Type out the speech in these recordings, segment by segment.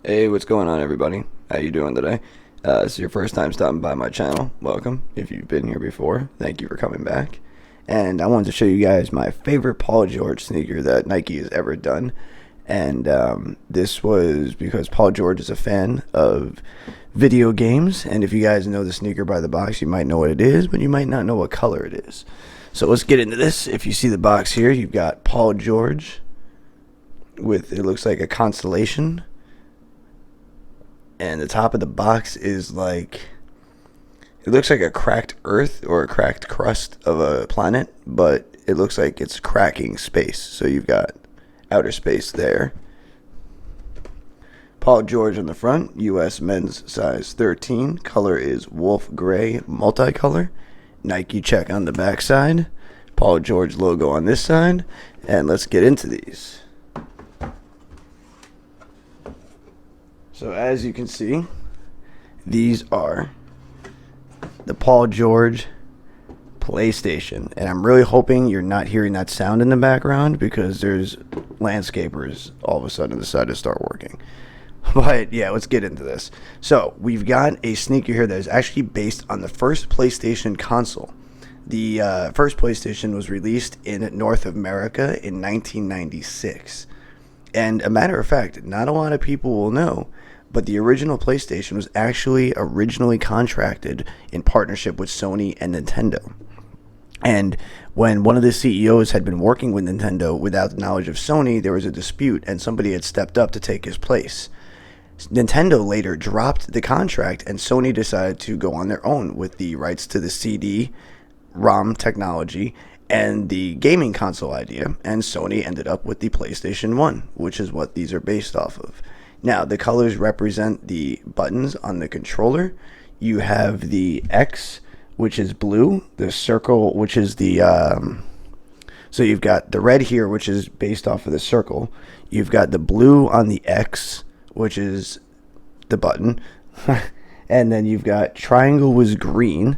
Hey, what's going on, everybody? How you doing today? This is your first time stopping by my channel. Welcome. If you've been here before, thank you for coming back. And I wanted to show you guys my favorite Paul George sneaker that Nike has ever done. And this was because Paul George is a fan of video games. And if you guys know the sneaker by the box, you might know what it is, but you might not know what color it is. So let's get into this. If you see the box here, you've got Paul George with, it looks like a constellation. And the top of the box is like, it looks like a cracked earth or a cracked crust of a planet, but it looks like it's cracking space. So you've got outer space there. Paul George on the front, US men's size 13. Color is wolf gray multicolor. Nike check on the back side. Paul George logo on this side. And let's get into these. So as you can see, these are the Paul George PlayStation. And I'm really hoping you're not hearing that sound in the background because there's landscapers all of a sudden decided to start working. But yeah, let's get into this. So we've got a sneaker here that is actually based on the first PlayStation console. The first PlayStation was released in North America in 1996. And a matter of fact, not a lot of people will know, but the original PlayStation was actually originally contracted in partnership with Sony and Nintendo. And when one of the CEOs had been working with Nintendo without the knowledge of Sony, there was a dispute and somebody had stepped up to take his place. Nintendo later dropped the contract and Sony decided to go on their own with the rights to the CD-ROM technology and the gaming console idea, and Sony ended up with the PlayStation 1, which is what these are based off of. Now, the colors represent the buttons on the controller. You have the X, which is blue, the circle, which is the, so you've got the red here, which is based off of the circle. You've got the blue on the X, which is the button. And then you've got triangle was green,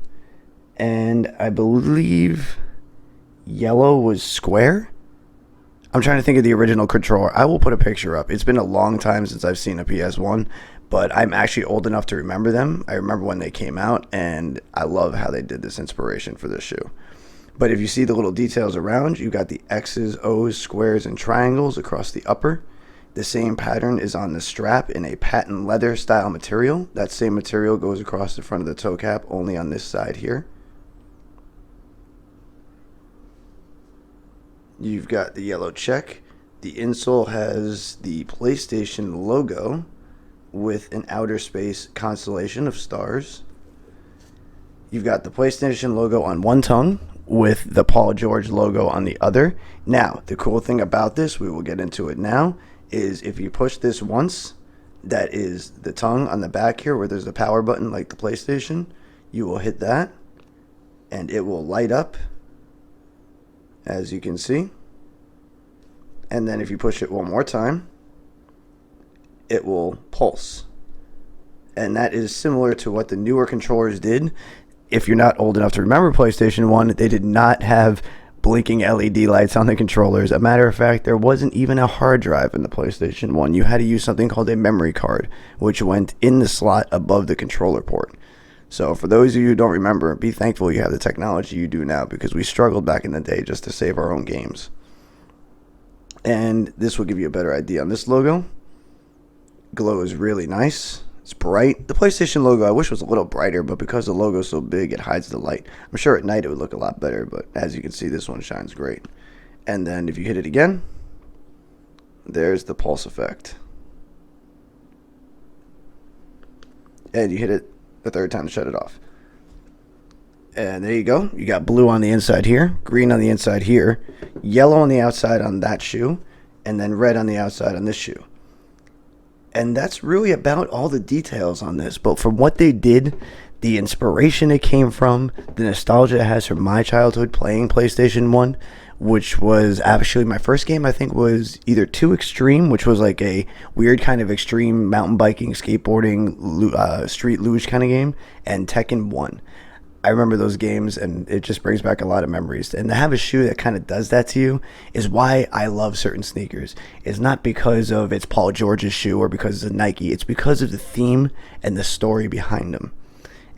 and I believe yellow was square. I'm trying to think of the original controller. I will put a picture up. It's been a long time since I've seen a PS1, but I'm actually old enough to remember them. I remember when they came out, and I love how they did this inspiration for this shoe. But if you see the little details around, you got the X's, O's, squares, and triangles across the upper. The same pattern is on the strap in a patent leather style material. That same material goes across the front of the toe cap, only on this side here. You've got the yellow check. The insole has the PlayStation logo with an outer space constellation of stars. You've got the PlayStation logo on one tongue with the Paul George logo on the other. Now, the cool thing about this, we will get into it now, is if you push this once, that is the tongue on the back here where there's the power button like the PlayStation. You will hit that and it will light up, as you can see. And then if you push it one more time, it will pulse. And that is similar to what the newer controllers did. If you're not old enough to remember PlayStation 1, they did not have blinking LED lights on the controllers. A matter of fact, there wasn't even a hard drive in the PlayStation 1. You had to use something called a memory card, which went in the slot above the controller port. So for those of you who don't remember, be thankful you have the technology you do now, because we struggled back in the day just to save our own games. And this will give you a better idea on this logo. Glow is really nice. It's bright. The PlayStation logo I wish was a little brighter, but because the logo is so big, it hides the light. I'm sure at night it would look a lot better, but as you can see, this one shines great. And then if you hit it again, there's the pulse effect. And you hit it the third time to shut it off. And there you go. You got blue on the inside here, green on the inside here, yellow on the outside on that shoe, and then red on the outside on this shoe. And that's really about all the details on this. But from what they did, the inspiration it came from, the nostalgia it has from my childhood playing PlayStation 1, which was actually my first game, I think, was either 2 Extreme, which was like a weird kind of extreme mountain biking, skateboarding, street luge kind of game, and Tekken 1. I remember those games, and it just brings back a lot of memories. And to have a shoe that kind of does that to you is why I love certain sneakers. It's not because of it's Paul George's shoe or because it's a Nike. It's because of the theme and the story behind them.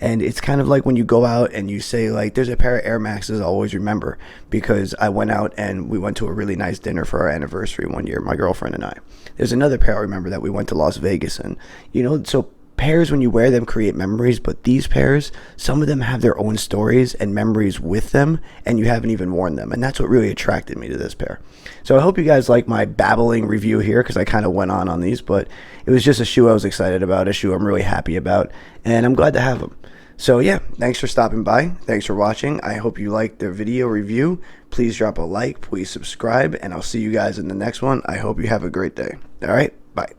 And it's kind of like when you go out and you say, like, there's a pair of Air Maxes I always remember because I went out and we went to a really nice dinner for our anniversary one year, my girlfriend and I. There's another pair I remember that we went to Las Vegas in. So pairs, when you wear them, create memories, but these pairs, some of them have their own stories and memories with them, and you haven't even worn them. And that's what really attracted me to this pair. So I hope you guys like my babbling review here, because I kind of went on these, but it was just a shoe I was excited about, a shoe I'm really happy about, and I'm glad to have them. So yeah, thanks for stopping by. Thanks for watching. I hope you liked the video review. Please drop a like, please subscribe, and I'll see you guys in the next one. I hope you have a great day. All right, bye.